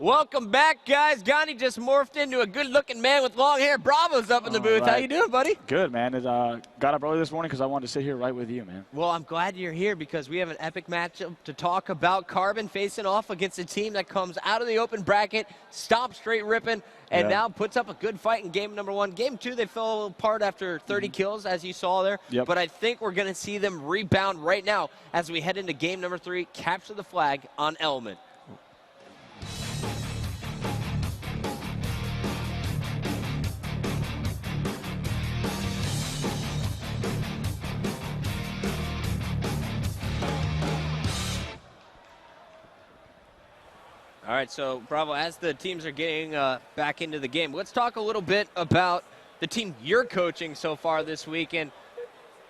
Welcome back, guys. Gandhi just morphed into a good-looking man with long hair. Bravo's up in the booth. Right. How you doing, buddy? Good, man. Got up early this morning because I wanted to sit here right with you, man. Well, I'm glad you're here because we have an epic matchup to talk about. Carbon facing off against a team that comes out of the open bracket, stops straight ripping, and now puts up a good fight in game number 1. Game 2, they fell apart after 30 kills, as you saw there. Yep. But I think we're going to see them rebound right now as we head into game number 3, capture the flag on Element. All right, so Bravo, as the teams are getting back into the game, let's talk a little bit about the team you're coaching so far this weekend.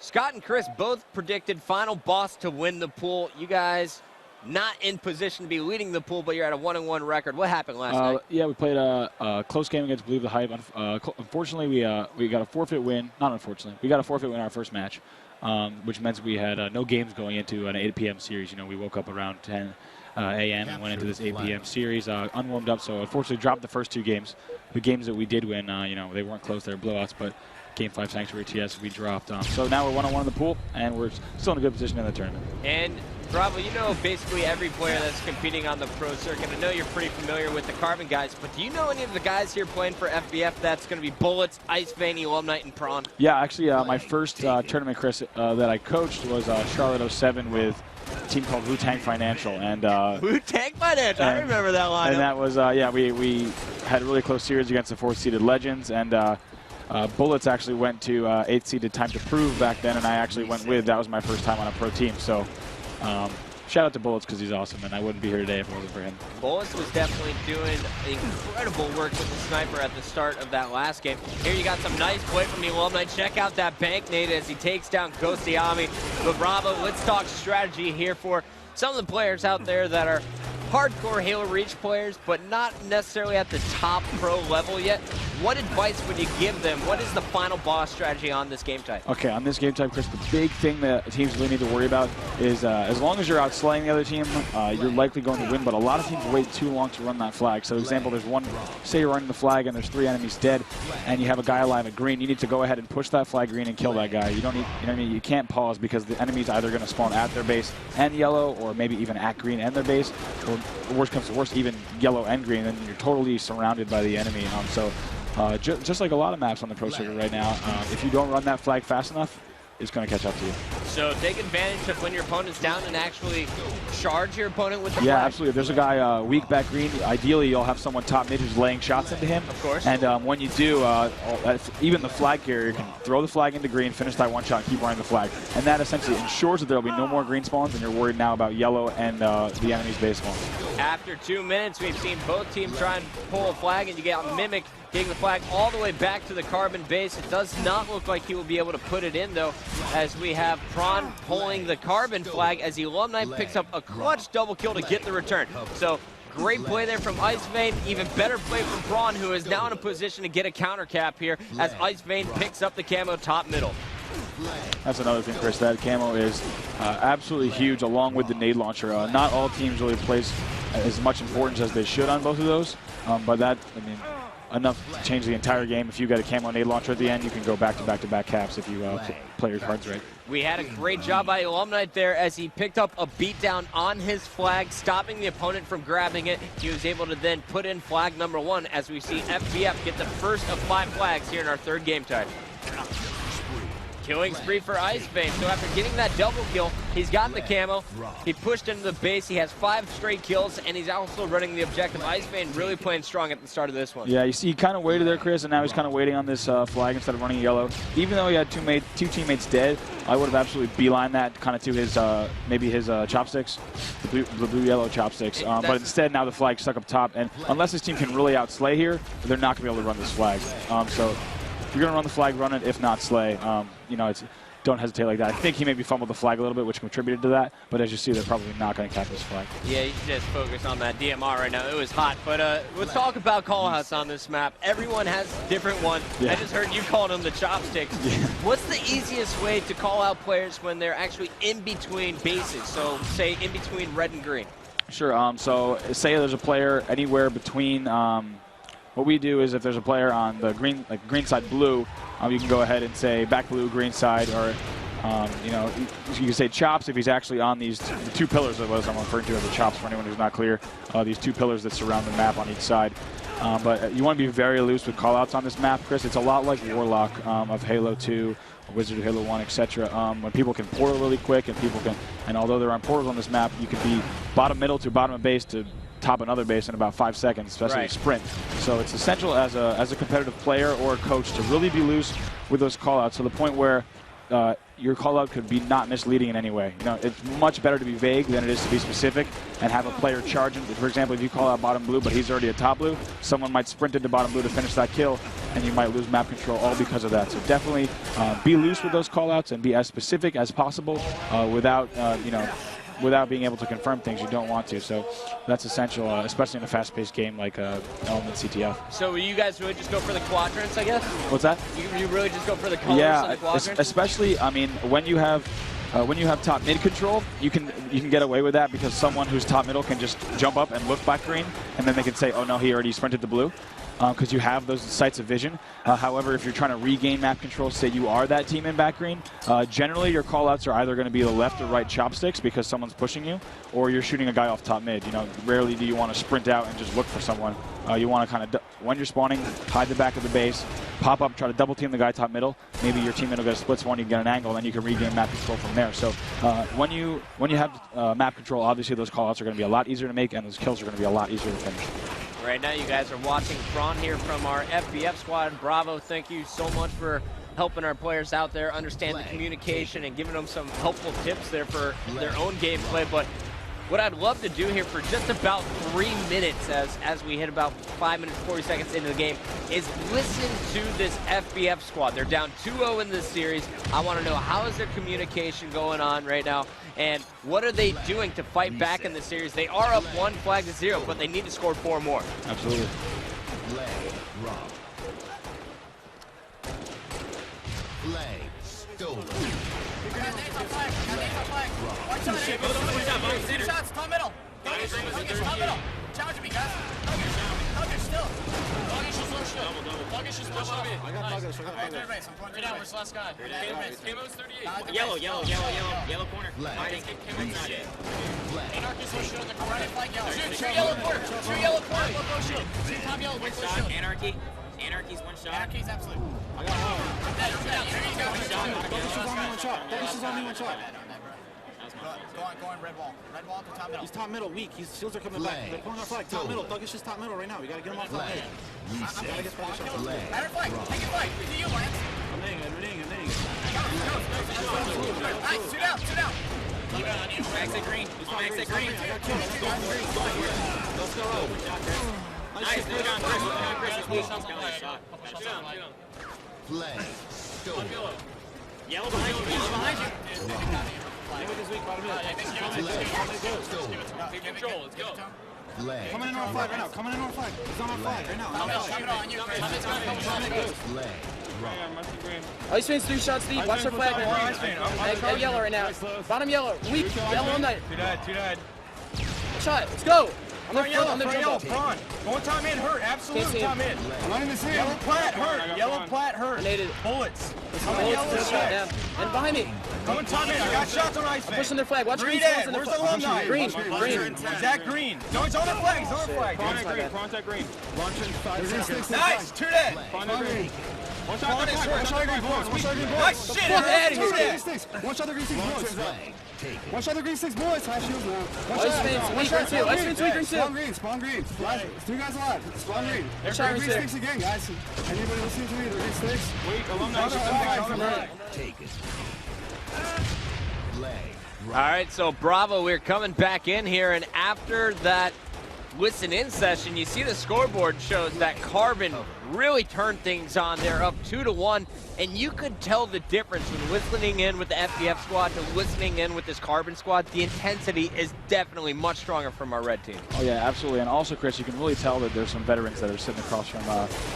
Scott and Chris both predicted final boss to win the pool. You guys not in position to be leading the pool, but you're at a 1-1 record. What happened last night? Yeah, we played a close game against Believe the Hype. Unfortunately, we got a forfeit win. Not unfortunately, we got a forfeit win our first match, which meant we had no games going into an 8 p.m. series. You know, we woke up around 10 a.m. and went into this 8 p.m. series unwarmed up. So unfortunately, dropped the first 2 games. The games that we did win, you know, they weren't close. They were blowouts, but Game 5 Sanctuary TS we dropped. So now we're 1-1 in the pool, and we're still in a good position in the tournament. And Bravo, you know basically every player that's competing on the pro circuit. I know you're pretty familiar with the Carbon guys, but do you know any of the guys here playing for FBF that's going to be Bullets, Ice Vein, Alumnite, and Prawn? Yeah, actually, my first tournament, Chris, that I coached was Charlotte 07 with a team called Wu-Tang Financial. And Wu-Tang Financial, I remember that lineup. And that was, yeah, we had a really close series against the 4th-seeded Legends, and Bullets actually went to 8th-seeded Time to Prove back then, and I actually went with. That was my first time on a pro team, so shout out to Bullets because he's awesome, and I wouldn't be here today if it wasn't for him. Bullets was definitely doing incredible work with the sniper at the start of that last game. Here you got some nice play from the Alumni. Check out that bank nade as he takes down Ghostiami. But Bravo, let's talk strategy here for some of the players out there that are hardcore Halo Reach players, but not necessarily at the top pro level yet. What advice would you give them? What is the final boss strategy on this game type? Okay, on this game type, Chris, the big thing that teams really need to worry about is as long as you're out slaying the other team, you're likely going to win, but a lot of teams wait too long to run that flag. So, example, there's one, say you're running the flag and there's 3 enemies dead, and you have a guy alive at green. You need to go ahead and push that flag green and kill that guy. You don't need, you know what I mean? You can't pause because the enemy's either going to spawn at their base and yellow, or maybe even at green and their base, or worst comes to worst, even yellow and green, and you're totally surrounded by the enemy. Just like a lot of maps on the pro circuit right now, if you don't run that flag fast enough, it's going to catch up to you. So take advantage of when your opponent's down and actually charge your opponent with the flag. Yeah, absolutely. If there's a guy weak back green, ideally you'll have someone top mid who's laying shots into him. Of course. And when you do, even the flag carrier can throw the flag into green, finish that one shot, keep running the flag. And that essentially ensures that there will be no more green spawns, and you're worried now about yellow and the enemy's base spawns. After 2 minutes, we've seen both teams try and pull a flag, and you get Mimic getting the flag all the way back to the Carbon base. It does not look like he will be able to put it in, though, as we have Prawn pulling the Carbon flag as the Alumni picks up a clutch double kill to get the return. So great play there from Ice Vein. Even better play from Prawn, who is now in a position to get a counter cap here as Ice Vein picks up the camo top middle. That's another thing, Chris. That camo is absolutely huge, along with the nade launcher. Not all teams really place as much importance as they should on both of those, but that, I mean, enough to change the entire game. If you get a camo nade launcher at the end, you can go back-to-back caps if you play your cards right. We had a great job by Alumni there as he picked up a beatdown on his flag, stopping the opponent from grabbing it. He was able to then put in flag number 1 as we see FBF get the first of 5 flags here in our 3rd game type. Killing spree for Ice Vein. So after getting that double kill, he's got the camo. He pushed into the base. He has 5 straight kills, and he's also running the objective. Ice Vein really playing strong at the start of this one. Yeah, you see, he kind of waited there, Chris, and now he's kind of waiting on this flag instead of running yellow. Even though he had two teammates dead, I would have absolutely beelined that kind of to his maybe his chopsticks, the blue-yellow chopsticks. But instead, now the flag's stuck up top, and unless his team can really outslay here, they're not going to be able to run this flag. So if you're going to run the flag, run it. If not, slay. You know, don't hesitate like that. I think he maybe fumbled the flag a little bit, which contributed to that. But as you see, they're probably not going to cap this flag. Yeah, you should just focus on that DMR right now. It was hot. But let's talk about call-outs on this map. Everyone has different ones. Yeah. I just heard you calling them the chopsticks. Yeah. What's the easiest way to call out players when they're actually in between bases? So, say, in between red and green. Sure. So say there's a player anywhere between. What we do is if there's a player on the green, like green side blue, you can go ahead and say back blue, green side, or you know, you can say chops if he's actually on these the two pillars of what I'm referring to as the chops for anyone who's not clear. These two pillars that surround the map on each side. But you want to be very loose with callouts on this map, Chris. It's a lot like Warlock of Halo 2, Wizard of Halo 1, etc. When people can portal really quick and people can, and although there aren't portals on this map, you can be bottom middle to bottom of base to top another base in about 5 seconds, especially a sprint. So it's essential as a competitive player or a coach to really be loose with those callouts to the point where your call-out could be not misleading in any way. You know, it's much better to be vague than it is to be specific and have a player charging. For example, if you call out bottom blue, but he's already at top blue, someone might sprint into bottom blue to finish that kill, and you might lose map control all because of that. So definitely be loose with those call-outs and be as specific as possible without, you know, without being able to confirm things you don't want to. So that's essential, especially in a fast-paced game like Element CTF. So you guys really just go for the quadrants, I guess? What's that? You really just go for the colors on the quadrants? Especially, I mean, when you have top mid control, you can get away with that because someone who's top middle can just jump up and look back green, and then they can say, oh no, he already sprinted to blue. Because you have those sights of vision. However, if you're trying to regain map control, say you are that team in back green, generally your callouts are either going to be the left or right chopsticks because someone's pushing you, or you're shooting a guy off top mid. You know, rarely do you want to sprint out and just look for someone. You want to kind of, when you're spawning, hide the back of the base, pop up, try to double team the guy top middle. Maybe your teammate will get a split spawn, you can get an angle, and then you can regain map control from there. So when you have map control, obviously those callouts are going to be a lot easier to make, and those kills are going to be a lot easier to finish. Right now, you guys are watching Thrawn here from our FBF squad. Bravo, thank you so much for helping our players out there understand the communication and giving them some helpful tips there for their own gameplay. But what I'd love to do here for just about 3 minutes as we hit about 5 minutes, 40 seconds into the game is listen to this FBF squad. They're down 2-0 in this series. I want to know how is their communication going on right now and what are they doing to fight back in the series. They are up 1 flag to 0, but they need to score 4 more. Absolutely. Shots, top middle. Top middle. Challenge me, guys. Thugger still. Thugger is low still. Thugger is low still. I got Thugger. I'm going right now. Where's the last guy? Camo's 38. Yellow corner. Anarchy's low shield in the corner. Flag yellow. Two yellow corner. Low shield. Two top yellow. One shot. Anarchy's one shot. Anarchy's absolute. I got one shot. Going red wall. Red wall to top middle. He's top middle, weak. His shields are coming back. They're going off flag. Top middle. Thuggish is top middle right now. We gotta get him off top mid. Gotta get flag shots. Matter flag. Take it flag. To you, Lance. I'm hitting. Nice. Two down. Max at green. Let's go. Nice. Play. Yellow behind you. Take control, let's go. Coming in on flag right now. He's on our flag right now. Ice Man's 3 shots deep. Watch our flag. Hey, yellow right now. Bottom yellow. Weak. Yellow on that. Two died. Shot. Let's go. I'm front yellow. Prawn. Going top mid, hurt. Absolutely top mid. Yellow plat hurt. Bullets. And behind me. Going top mid. I got shots on Ice Man. I'm pushing their flag. Watch green. Where's the alumni? Green. Zach Green. No, he's on their flag. Contact green. Launching 5 seconds. Nice. 2 dead. One shot nice shit. One shot the green sticks, boys. One shot the green sticks, boys. High shields now. One shot green. Spawn green. 3 guys alive. Spawn green. They're green sticks again, guys. Anybody listening to me? They're green sticks. Wait, alumni. Take it. All right, so Bravo, we're coming back in here, and after that listen-in session, you see the scoreboard shows that Carbon really turned things on. They're up 2-1, and you could tell the difference when listening in with the FBF squad to listening in with this Carbon squad. The intensity is definitely much stronger from our red team. Oh, yeah, absolutely. And also, Chris, you can really tell that there's some veterans that are sitting across from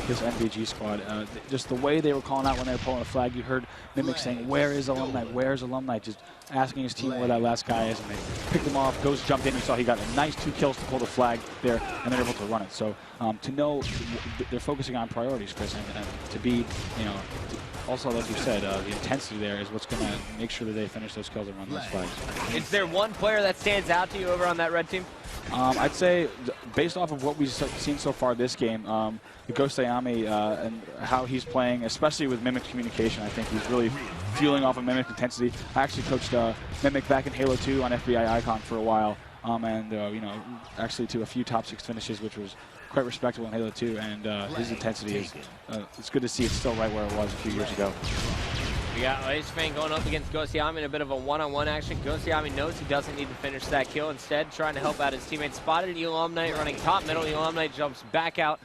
this NBG squad. Just the way they were calling out when they were pulling a flag, you heard Mimic saying, where is alumni? Where's alumni? Just asking his team where that last guy is, and they picked him off. Ghost jumped in. You saw he got a nice 2 kills to pull the flag there, and they're able to run it. So to know they're focusing on priorities, Chris, and to be, you know, also, like you said, the intensity there is what's going to make sure that they finish those kills and run those flags. Is there one player that stands out to you over on that red team? I'd say, based off of what we've seen so far this game, Ghost Ayami and how he's playing, especially with Mimic communication, I think he's really fueling off of Mimic intensity. I actually coached Mimic back in Halo 2 on FBI Icon for a while, and you know, actually to a few top 6 finishes, which was quite respectable in Halo 2, and his intensity is, it's good to see it's still right where it was a few years ago. We got IceFang going up against Ghostyami in a bit of a one-on-one action. Ghostyami knows he doesn't need to finish that kill. Instead, trying to help out his teammate. Spotted Elamnite running top middle. Elamnite jumps back out.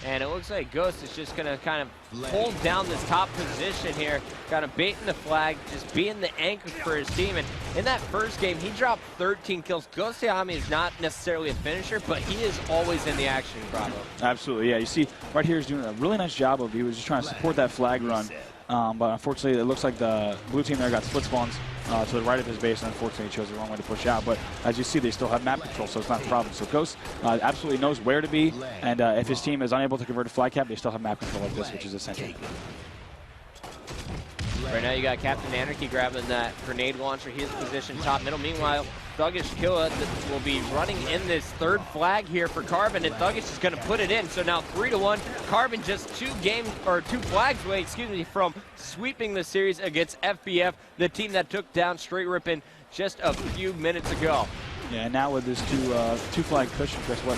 And it looks like Ghost is just going to kind of hold down this top position here. Kind of baiting the flag, just being the anchor for his team. And in that first game, he dropped 13 kills. Ghostyami is not necessarily a finisher, but he is always in the action, Bravo. Absolutely, yeah. You see, right here he's doing a really nice job of, he was just trying to support that flag run. But unfortunately, it looks like the blue team there got split spawns to the right of his base, and unfortunately he chose the wrong way to push out. But as you see, they still have map control, so it's not a problem. So Ghost absolutely knows where to be, and if his team is unable to convert a flag cap, they still have map control like this, which is essential. Right now you got Captain Anarchy grabbing that grenade launcher. His position top middle. Meanwhile, Thuggish Killa will be running in this third flag here for Carbon, and Thuggish is going to put it in. So now 3-1. Carbon just 2 flags away, from sweeping the series against FBF, the team that took down Straight Rippin' just a few minutes ago. Yeah, and now with this two flag cushion, Chris, what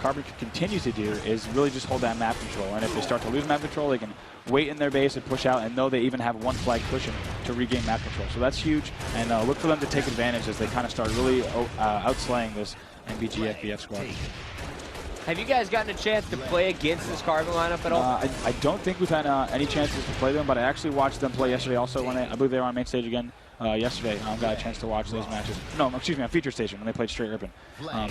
Carbon can continue to do is really just hold that map control. And if they start to lose map control, they can wait in their base and push out and know they even have 1 flag cushion to regain map control. So that's huge, and look for them to take advantage as they kind of start really outslaying this NBG FBF squad. Have you guys gotten a chance to play against this Carbon lineup at all? I don't think we've had any chances to play them, but I actually watched them play yesterday also when I believe they were on main stage again yesterday. Got a chance to watch those matches. No, excuse me, on Feature Station when they played Straight Rippin'.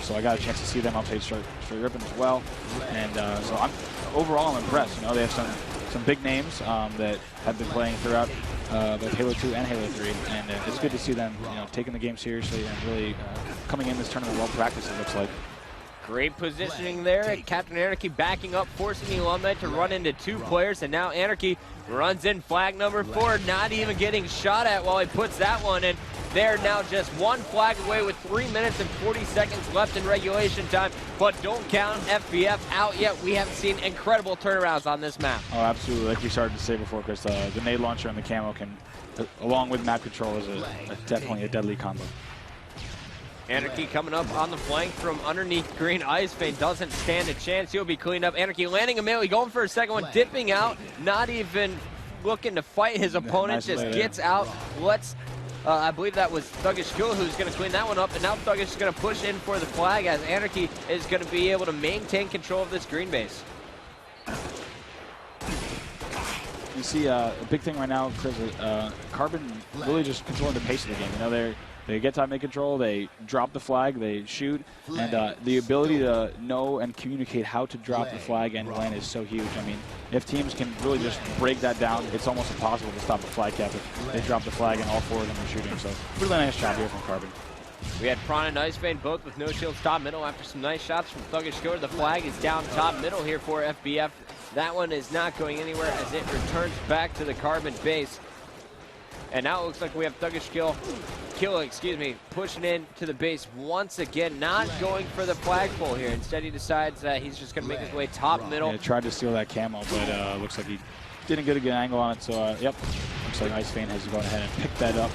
So I got a chance to see them on played Straight Rippin' as well. And so overall I'm impressed. You know, they have some big names that have been playing throughout both Halo 2 and Halo 3, and it's good to see them, you know, taking the game seriously and really coming in this tournament well practiced, it looks like. Great positioning there. Captain Anarchy backing up, forcing the Alumni to run into 2 players, and now Anarchy runs in flag number 4, not even getting shot at while he puts that one in. They're now just 1 flag away with 3 minutes and 40 seconds left in regulation time, but don't count FBF out yet. We have seen incredible turnarounds on this map. Oh, absolutely. Like we started to say before, Chris, the nade launcher and the camo can, along with map control, is definitely a deadly combo. Anarchy coming up on the flank from underneath green. IceFang doesn't stand a chance. He'll be cleaned up. Anarchy landing a melee, going for a second one, dipping out, not even looking to fight his opponent, just gets out. I believe that was Thuggish Killa who's going to clean that one up, and now Thuggish is going to push in for the flag as Anarchy is going to be able to maintain control of this green base. You see a big thing right now, Chris, Carbon really just controlling the pace of the game. You know, they get time in control, they drop the flag, they shoot, and the ability to know and communicate how to drop the flag and when is so huge. I mean, if teams can really just break that down, it's almost impossible to stop a flag cap if they drop the flag and all 4 of them are shooting. So really nice job here from Carbon. We had Prawn and IceFang both with no shields top middle after some nice shots from Thuggish Killa. The flag is down top middle here for FBF. That one is not going anywhere as it returns back to the Carbon base. And now it looks like we have Thuggish Killa, pushing in to the base once again, not going for the flagpole here. Instead, he decides that he's just going to make his way top middle. Yeah, tried to steal that camo, but looks like he didn't get a good angle on it. So, yep, looks like IceFang has to go ahead and pick that up.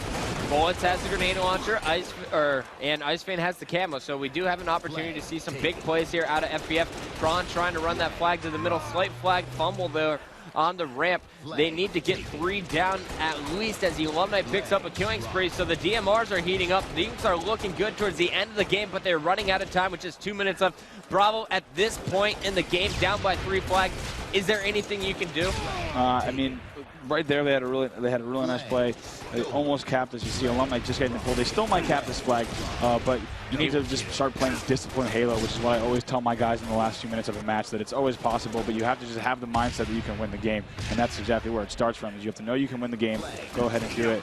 Bullets has the grenade launcher, and IceFang has the camo. So we do have an opportunity to see some big plays here out of FBF. Tron trying to run that flag to the middle. Slight flag fumble there on the ramp. They need to get 3 down at least as the Alumni picks up a killing spree. So the DMRs are heating up. Things are looking good towards the end of the game, but they're running out of time with just 2 minutes left. Bravo, at this point in the game, down by 3 flags, is there anything you can do? I mean, right there, they had a really nice play. They almost capped, as you see, Alumni just getting the pull. They still might cap this flag, but you need to just start playing disciplined Halo, which is what I always tell my guys in the last few minutes of a match, that it's always possible, but you have to just have the mindset that you can win the game, and that's exactly where it starts from. Is you have to know you can win the game. Go ahead and do it.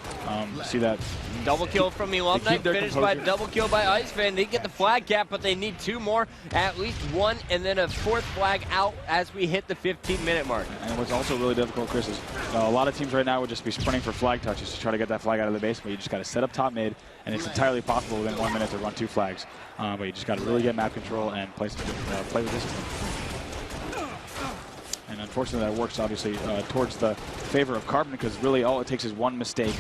See that double kill from the Alumni, finished by double kill by Iceman. They get the flag cap, but they need 2 more, at least 1, and then a 4th flag out as we hit the 15-minute mark. And what's also really difficult, Chris, is a lot of teams right now would just be sprinting for flag touches to try to get that flag out of the base, but you just got to set up top mid, and it's entirely possible within 1 minute to run 2 flags. But you just got to really get map control and play with discipline. And unfortunately, that works obviously towards the favor of Carbon, because really all it takes is 1 mistake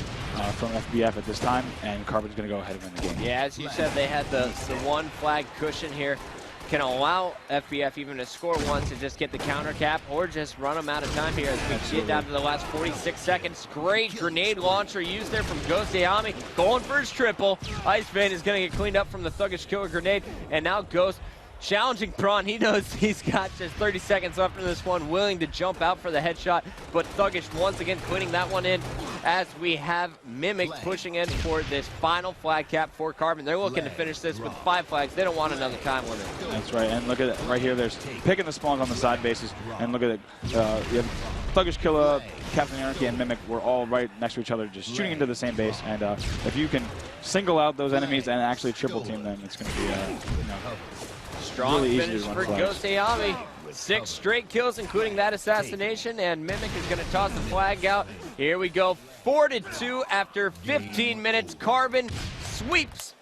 from FBF at this time, and Carbon's going to go ahead and win the game. Yeah, as you said, they had the 1 flag cushion here. Can allow FBF even to score once and just get the counter cap, or just run them out of time here as we get down to the last 46 seconds. Great grenade launcher used there from Ghost Ayami, going for his triple. Iceman is going to get cleaned up from the Thuggish killer grenade, and now Ghost challenging Prawn. He knows he's got just 30 seconds left in this one, willing to jump out for the headshot, but Thuggish once again cleaning that one in as we have Mimic pushing in for this final flag cap for Carbon. They're looking to finish this with 5 flags. They don't want another time limit. That's right, and look at it right here. There's picking the spawns on the side bases, and look at it. You have Thuggish Killer, Captain Anarchy, and Mimic were all right next to each other, just shooting into the same base. And if you can single out those enemies and actually triple team them, it's going to be strong really finish for Ghost Ayami. 6 straight kills, including that assassination, and Mimic is going to toss the flag out. Here we go, 4-2 after 15 minutes. Carbon sweeps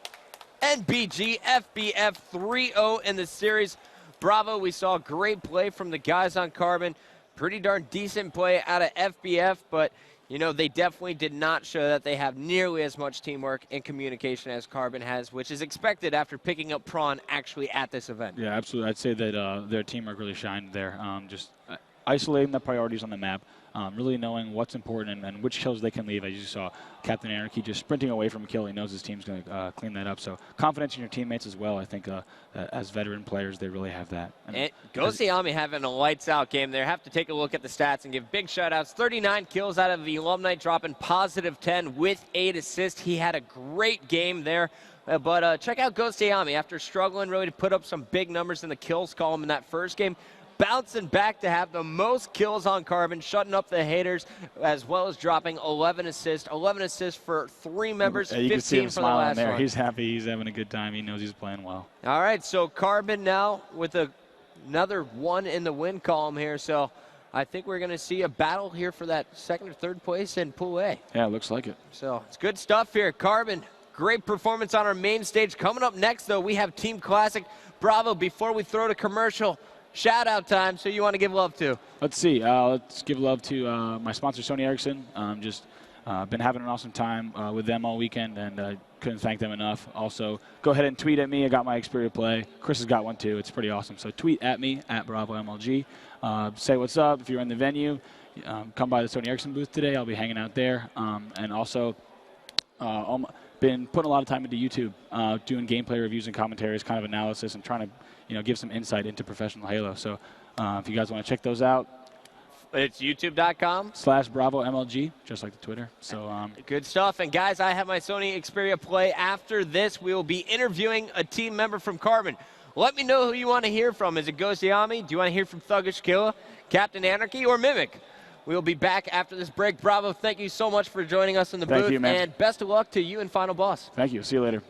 NBG FBF 3-0 in the series. Bravo, we saw great play from the guys on Carbon. Pretty darn decent play out of FBF, but you know, they definitely did not show that they have nearly as much teamwork and communication as Carbon has, which is expected after picking up Prawn actually at this event. Yeah, absolutely. I'd say that their teamwork really shined there. Just isolating the priorities on the map, really knowing what's important and which kills they can leave. As you saw, Captain Anarchy just sprinting away from a kill. He knows his team's going to clean that up. So confidence in your teammates as well. I think as veteran players, they really have that. And Ghost Ayami having a lights-out game there. Have to take a look at the stats and give big shout-outs. 39 kills out of the Alumni, dropping positive 10 with 8 assists. He had a great game there. But check out Ghost Ayami. After struggling really to put up some big numbers in the kills column in that first game, bouncing back to have the most kills on Carbon, shutting up the haters, as well as dropping 11 assists. 11 assists for 3 members, 15 for the last there. one. He's happy. He's having a good time. He knows he's playing well. All right, so Carbon now with another 1 in the win column here. So I think we're going to see a battle here for that 2nd or 3rd place in Pool A. Yeah, it looks like it. So it's good stuff here. Carbon, great performance on our main stage. Coming up next, though, we have Team Classic. Bravo, before we throw to commercial, shout-out time. So you want to give love to? Let's see. Let's give love to my sponsor, Sony Ericsson. Just been having an awesome time with them all weekend, and couldn't thank them enough. Also, go ahead and tweet at me. I got my Xperia Play. Chris has got one, too. It's pretty awesome. So tweet at me, at BravoMLG. Say what's up. If you're in the venue, come by the Sony Ericsson booth today. I'll be hanging out there. And also, been putting a lot of time into YouTube, doing gameplay reviews and commentaries, kind of analysis, and trying to give some insight into professional Halo. So if you guys want to check those out, it's youtube.com/BravoMLG, just like the Twitter. So good stuff. And guys, I have my Sony Xperia Play. After this, we will be interviewing a team member from Carbon. Let me know who you want to hear from. Is it Ghost Ayami? Do you want to hear from Thuggish Killa, Captain Anarchy, or Mimic? We will be back after this break. Bravo, thank you so much for joining us in the booth. Thank you, man. And best of luck to you and Final Boss. Thank you. See you later.